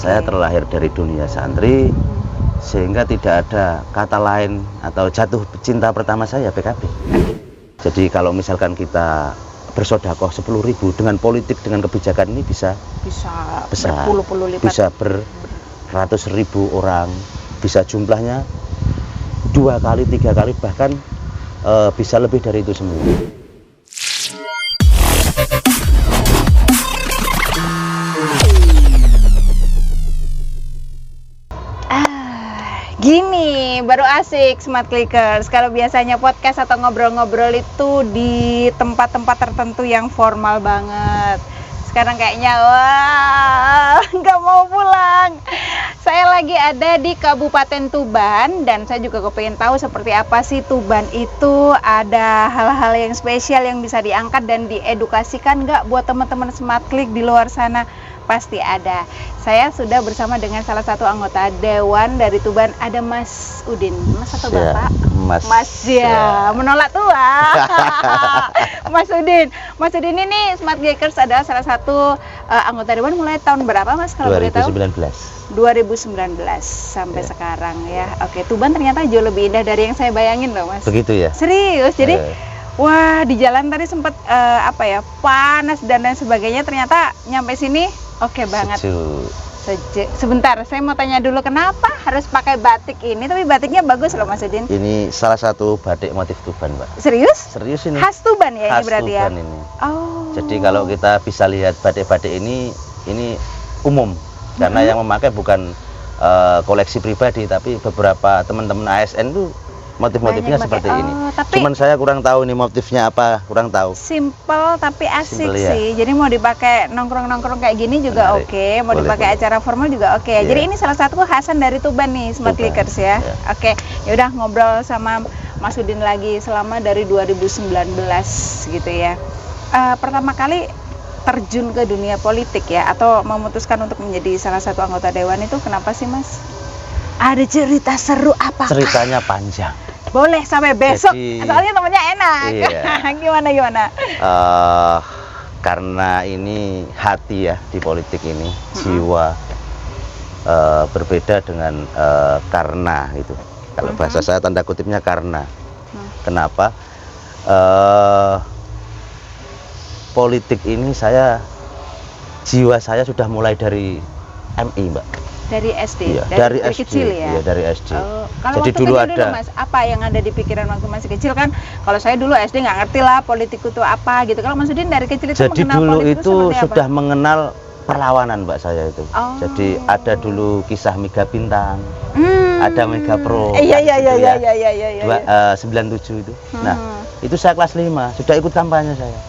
Saya terlahir dari dunia santri, sehingga tidak ada kata lain atau jatuh cinta pertama saya PKB. Jadi kalau misalkan kita bersodakoh 10.000 dengan politik, dengan kebijakan ini bisa besar, berpuluh-puluh lipat, bisa beratus ribu orang, bisa jumlahnya 2 kali, 3 kali, bahkan bisa lebih dari itu semua. Gini, baru asik Smart Clickers. Kalau biasanya podcast atau ngobrol-ngobrol itu di tempat-tempat tertentu yang formal banget. Sekarang kayaknya, wah, nggak mau pulang. Saya lagi ada di Kabupaten Tuban dan saya juga kepengen tahu seperti apa sih Tuban itu. Ada hal-hal yang spesial yang bisa diangkat dan diedukasikan nggak buat teman-teman Smart Click di luar sana? Pasti ada. Saya sudah bersama dengan salah satu anggota Dewan dari Tuban, ada Mas Udin. Mas atau Bapak? Mas ya, menolak tua. Mas Udin. Mas Udin ini Smart Clickers adalah salah satu anggota Dewan mulai tahun berapa Mas kalau boleh tahu? 2019 sampai sekarang ya. Oke, Tuban ternyata jauh lebih indah dari yang saya bayangin loh Mas. Begitu ya? Serius, jadi wah di jalan tadi sempat panas dan lain sebagainya, ternyata nyampe sini oke banget. Sejuk. Sebentar, saya mau tanya dulu kenapa harus pakai batik ini, tapi batiknya bagus loh Mas Udin. Ini salah satu batik motif Tuban, Mbak. Serius? Serius ini. Khas Tuban ya Khas ini berarti Tuban ya? Ini. Oh. Jadi kalau kita bisa lihat batik-batik ini umum. Karena yang memakai bukan koleksi pribadi, tapi beberapa teman-teman ASN tuh motif-motifnya seperti ini. Cuman saya kurang tahu ini motifnya apa, kurang tahu. Simple tapi asik Simple, sih. Jadi mau dipakai nongkrong-nongkrong kayak gini juga oke, mau dipakai acara formal juga oke. Jadi ini salah satu kekhasan dari Tuban nih, Smart Clickers ya. Oke, yaudah ngobrol sama Mas Udin lagi selama dari 2019 gitu ya. Pertama kali terjun ke dunia politik ya, atau memutuskan untuk menjadi salah satu anggota Dewan itu kenapa sih Mas? Ada cerita seru apa? Ceritanya panjang. Boleh sampai besok. Jadi, soalnya temennya enak. Iya. Gimana? Karena ini hati ya di politik ini, jiwa berbeda dengan karena itu. Kalau bahasa saya tanda kutipnya karena. Kenapa? Politik ini jiwa saya sudah mulai dari MI, Mbak. Dari SD, iya, dari SD, kecil ya. Iya, dari SD. Kalau jadi waktu dulu kecil dulu Mas, apa yang ada di pikiran waktu masih kecil kan? Kalau saya dulu SD nggak ngerti lah politik itu apa gitu. Kalau Mas Udin dari kecil itu jadi mengenal dulu politik itu sudah apa? mengenal perlawanan Mbak saya itu. Jadi ada dulu kisah Mega Bintang, ada Mega Pro. Iya. 97 itu. Nah, itu saya kelas 5, sudah ikut kampanye saya.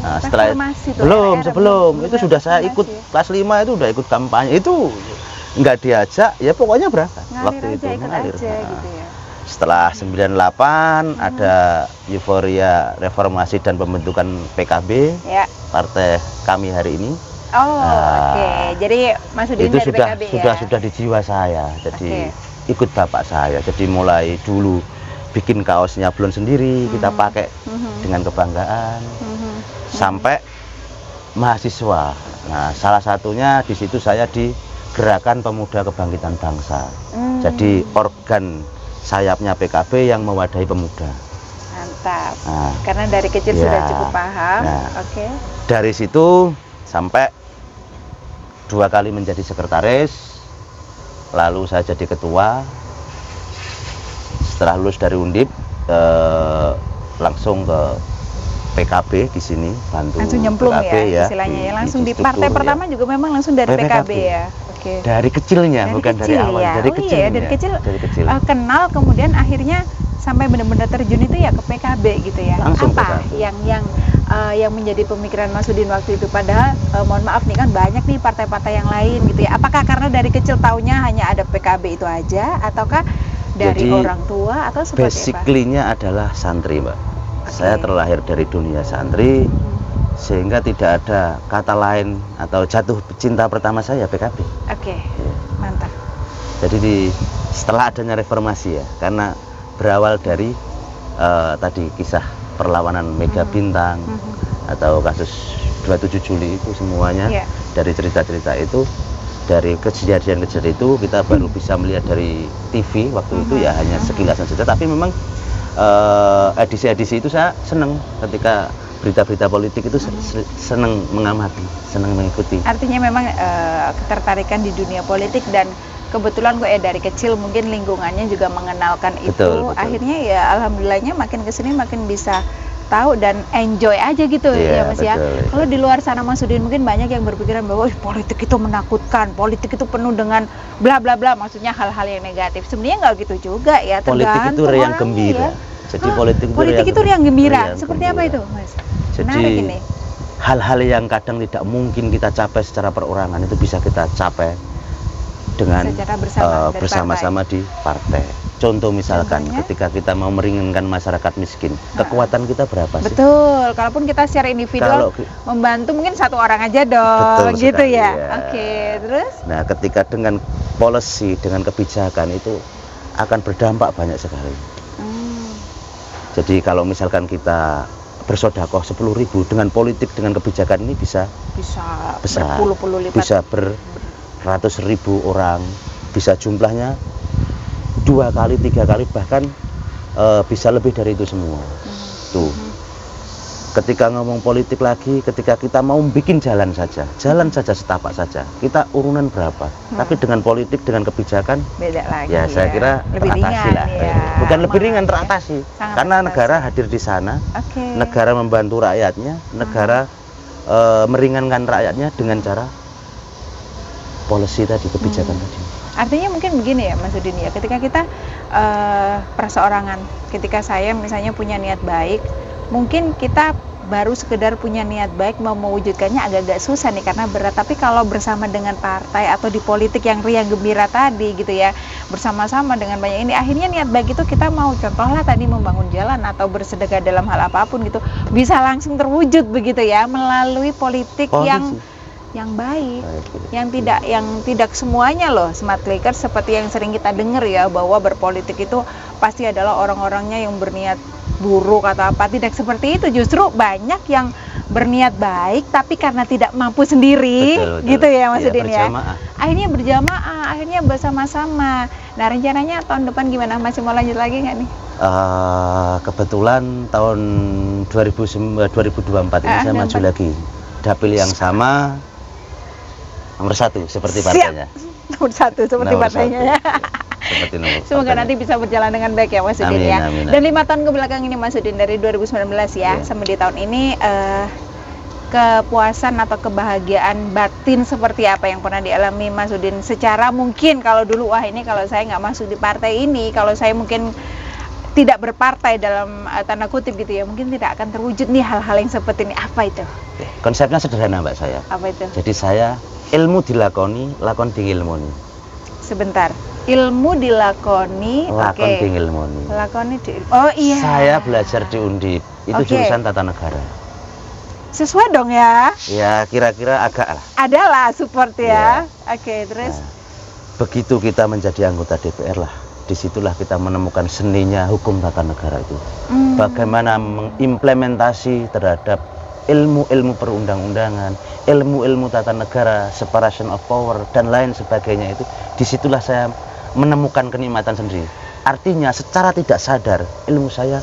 Nah, setelah sebelum itu sudah saya ikut kelas 5 itu udah ikut kampanye. Itu nggak diajak ya pokoknya berangkat waktu itu mengalir. Gitu ya. Setelah 98 ada euforia reformasi dan pembentukan PKB, partai kami hari ini. Jadi Mas Udin itu dari sudah PKB sudah di jiwa saya. Jadi ikut bapak saya. Jadi mulai dulu bikin kaos nyablon sendiri, kita pakai dengan kebanggaan. Sampai mahasiswa. Nah, salah satunya di situ saya di Gerakan Pemuda Kebangkitan Bangsa. Jadi organ sayapnya PKB yang mewadahi pemuda. Mantap. Karena dari kecil sudah cukup paham. Dari situ sampai 2 kali menjadi sekretaris, lalu saya jadi ketua. Setelah lulus dari Undip, langsung ke PKB di sini, bantu langsung nyemplung PKB ya istilahnya ya, langsung di partai pertama juga memang langsung dari PKB ya. Dari kecilnya, bukan dari awal, dari kecil. Kenal kemudian akhirnya sampai benar-benar terjun itu ya ke PKB gitu ya. Langsung apa yang menjadi pemikiran Mas Udin waktu itu? Padahal mohon maaf nih kan banyak nih partai-partai yang lain gitu ya. Apakah karena dari kecil taunya hanya ada PKB itu aja, ataukah dari orang tua atau seperti apa? Basically-nya adalah santri, Mbak. Saya terlahir dari dunia santri, sehingga tidak ada kata lain atau jatuh cinta pertama saya PKB. Mantap. Jadi setelah adanya reformasi ya, karena berawal dari tadi kisah perlawanan Mega Bintang atau kasus 27 Juli itu semuanya dari cerita-cerita itu dari kejadian-kejadian itu kita baru bisa melihat dari TV waktu itu ya hanya sekilas saja, tapi memang edisi-edisi itu saya senang ketika berita-berita politik itu senang mengamati, senang mengikuti. Artinya memang ketertarikan di dunia politik dan kebetulan gue dari kecil mungkin lingkungannya juga mengenalkan Betul. Akhirnya ya alhamdulillahnya makin kesini makin bisa tahu dan enjoy aja gitu ya Mas ya. Kalau di luar sana Mas Udin mungkin banyak yang berpikiran bahwa politik itu menakutkan, politik itu penuh dengan bla bla bla, maksudnya hal-hal yang negatif. Sebenarnya nggak gitu juga ya, politik itu riang gembira. Jadi politik itu riang gembira. Seperti apa itu Mas? Jadi hal-hal yang kadang tidak mungkin kita capai secara perorangan itu bisa kita capai dengan bersama-sama di partai. Contoh misalkan ketika kita mau meringankan masyarakat miskin, kekuatan kita berapa sih? Betul, kalaupun kita secara individual membantu mungkin satu orang aja dong, betul gitu sekali, ya. Ya. Oke, terus? Nah, ketika dengan policy, dengan kebijakan itu akan berdampak banyak sekali. Jadi kalau misalkan kita bersodakoh 10.000 dengan politik, dengan kebijakan ini bisa besar, berpuluh-puluh lipat, bisa beratus ribu orang, bisa jumlahnya 2 kali, 3 kali, bahkan bisa lebih dari itu semua. Tuh. Ketika ngomong politik lagi, ketika kita mau bikin jalan saja setapak saja, kita urunan berapa? Tapi dengan politik, dengan kebijakan, beda lagi. Ya, saya kira lebih teratasi ringan, lah. Ya. Bukan lebih ringan, teratasi. Karena teratasi. Negara hadir di sana, negara membantu rakyatnya, negara meringankan rakyatnya dengan cara policy tadi, kebijakan tadi. Artinya mungkin begini ya Mas Udin ya, ketika kita perseorangan, ketika saya misalnya punya niat baik, mungkin kita baru sekedar punya niat baik mau mewujudkannya agak-agak susah nih karena berat. Tapi kalau bersama dengan partai atau di politik yang riang gembira tadi gitu ya, bersama-sama dengan banyak ini, akhirnya niat baik itu kita mau contohlah tadi membangun jalan atau bersedekah dalam hal apapun gitu, bisa langsung terwujud begitu ya melalui politik yang baik, yang tidak semuanya loh smart clicker seperti yang sering kita dengar ya, bahwa berpolitik itu pasti adalah orang-orangnya yang berniat buruk atau apa. Tidak seperti itu, justru banyak yang berniat baik tapi karena tidak mampu sendiri. Betul. Gitu ya Mas Udin ya. Akhirnya berjamaah, akhirnya bersama-sama. Nah, rencananya tahun depan gimana? Masih mau lanjut lagi nggak nih? Kebetulan tahun 2024 ini saya maju lagi. Dapil yang sama, nomor 1 seperti partainya. Nomor 1 seperti partainya ya. Seperti semoga nanti bisa berjalan dengan baik ya Mas Udin ya. Amin. Dan 5 tahun kebelakang ini Mas Udin, dari 2019 ya sampai di tahun ini, kepuasan atau kebahagiaan batin seperti apa yang pernah dialami Mas Udin? Secara mungkin kalau dulu wah ini kalau saya nggak masuk di partai ini, kalau saya mungkin tidak berpartai dalam tanda kutip gitu ya, mungkin tidak akan terwujud nih hal-hal yang seperti ini. Apa itu? Konsepnya sederhana Mbak saya. Apa itu? Jadi saya ilmu dilakoni, lakon diilmoni. Sebentar. Ilmu dilakoni, lakon diilmoni. Lakoni oh iya. Saya belajar di Undip. Itu jurusan tata negara. Sesuai dong ya? Ya, kira-kira agak lah. Adalah support ya. Oke, terus begitu kita menjadi anggota DPR lah, disitulah kita menemukan seninya hukum tata negara itu. Bagaimana mengimplementasi terhadap ilmu-ilmu perundang-undangan, ilmu-ilmu tata negara, separation of power, dan lain sebagainya itu. Disitulah saya menemukan kenikmatan sendiri. Artinya secara tidak sadar ilmu saya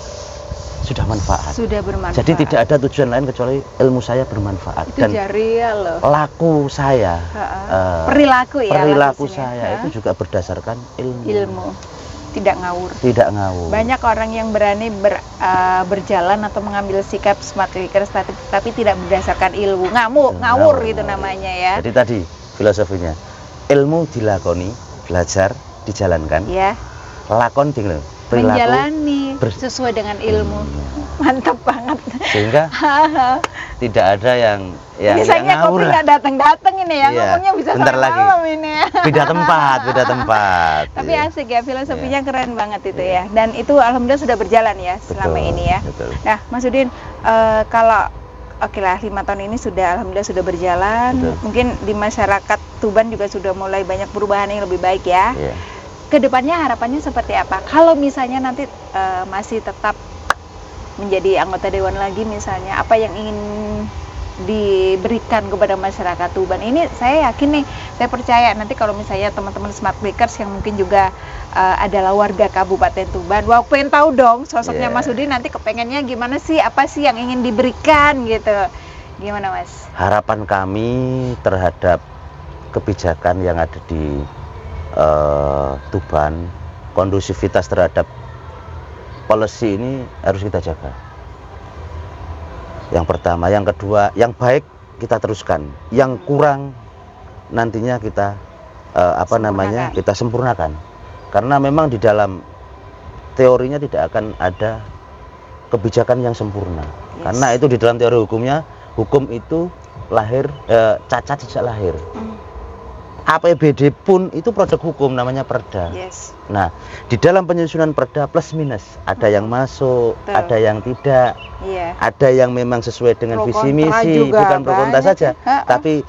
sudah manfaat. Sudah bermanfaat. Jadi tidak ada tujuan lain kecuali ilmu saya bermanfaat. Itu dan jariah loh. Laku saya, perilaku saya itu juga berdasarkan ilmu. Tidak ngawur. Banyak orang yang berani berjalan atau mengambil sikap smart clicker tapi tidak berdasarkan ilmu. Ngawur gitu namanya ya. Jadi tadi filosofinya, ilmu dilakoni, belajar, dijalankan. Ya. Lakon perilaku menjalani sesuai dengan ilmu. Mantap banget. Sehingga tidak ada yang misalnya kopi nggak datang ini ya, ngomongnya bisa bentar sampai lagi. malam ini ya. Beda tempat. Tapi asik ya, filosofinya keren banget itu ya. Dan itu alhamdulillah sudah berjalan ya selama ini ya. Betul. Nah, Mas Udin, kalau oke lah 5 tahun ini alhamdulillah sudah berjalan. Betul. Mungkin di masyarakat Tuban juga sudah mulai banyak perubahan yang lebih baik ya. Kedepannya harapannya seperti apa? Kalau misalnya nanti masih tetap menjadi anggota dewan lagi misalnya, apa yang ingin diberikan kepada masyarakat Tuban. Ini saya yakin nih, saya percaya nanti kalau misalnya teman-teman Smart Clickers yang mungkin juga adalah warga Kabupaten Tuban, wah pengen tahu dong sosoknya Mas Udin nanti kepengennya gimana sih, apa sih yang ingin diberikan gitu. Gimana Mas? Harapan kami terhadap kebijakan yang ada di Tuban, kondusivitas terhadap policy ini harus kita jaga. Yang pertama, yang kedua, yang baik kita teruskan, yang kurang nantinya kita kita sempurnakan. Karena memang di dalam teorinya tidak akan ada kebijakan yang sempurna. Karena itu di dalam teori hukumnya, hukum itu lahir cacat sejak lahir. APBD pun itu produk hukum, namanya perda. Nah, di dalam penyusunan perda plus minus, ada yang masuk, ada yang tidak, ada yang memang sesuai dengan visi misi, bukan pro kontra saja, tapi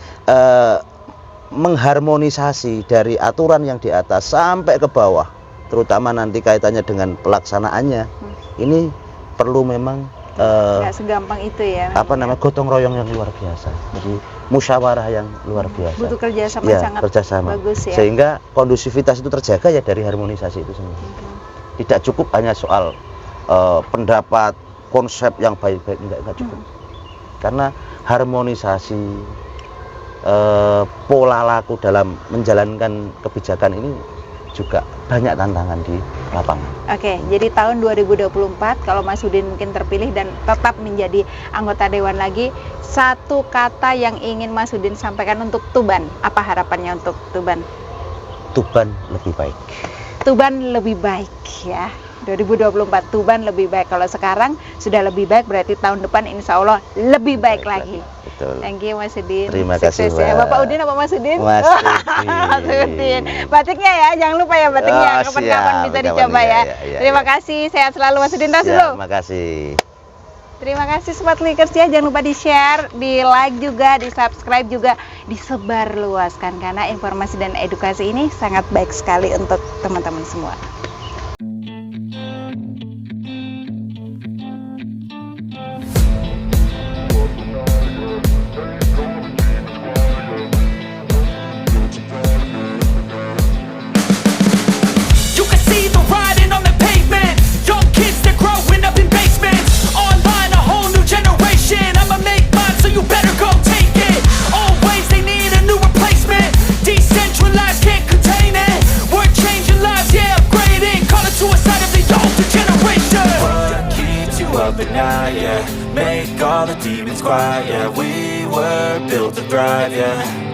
mengharmonisasi dari aturan yang di atas sampai ke bawah, terutama nanti kaitannya dengan pelaksanaannya. Ini perlu memang nggak segampang itu ya. Gotong royong yang luar biasa. Jadi musyawarah yang luar biasa. Butuh kerjasama sangat bagus ya. Sehingga kondusivitas itu terjaga ya dari harmonisasi itu sendiri. Tidak cukup hanya soal pendapat, konsep yang baik-baik, enggak cukup. Karena harmonisasi pola laku dalam menjalankan kebijakan ini juga banyak tantangan di lapangan. Oke, jadi tahun 2024 kalau Mas Udin mungkin terpilih dan tetap menjadi anggota dewan lagi, satu kata yang ingin Mas Udin sampaikan untuk Tuban, apa harapannya untuk Tuban? Tuban lebih baik. Tuban lebih baik ya. 2024 Tuban lebih baik. Kalau sekarang sudah lebih baik, berarti tahun depan insya Allah lebih baik lagi. Betul. Thank you Mas Udin. Terima kasih ya. Bapak Udin apa Mas Udin? Mas Udin. Mas Udin. Batiknya ya, jangan lupa ya batiknya. Kapan-kapan bisa dicoba ya. Terima kasih, sehat selalu Mas Udin. Terima kasih. Terima kasih Smart Clickers ya, jangan lupa di-share, di-like juga, di-subscribe juga, disebar luaskan karena informasi dan edukasi ini sangat baik sekali untuk teman-teman semua. Make all the demons quiet, yeah. We were built to thrive, yeah.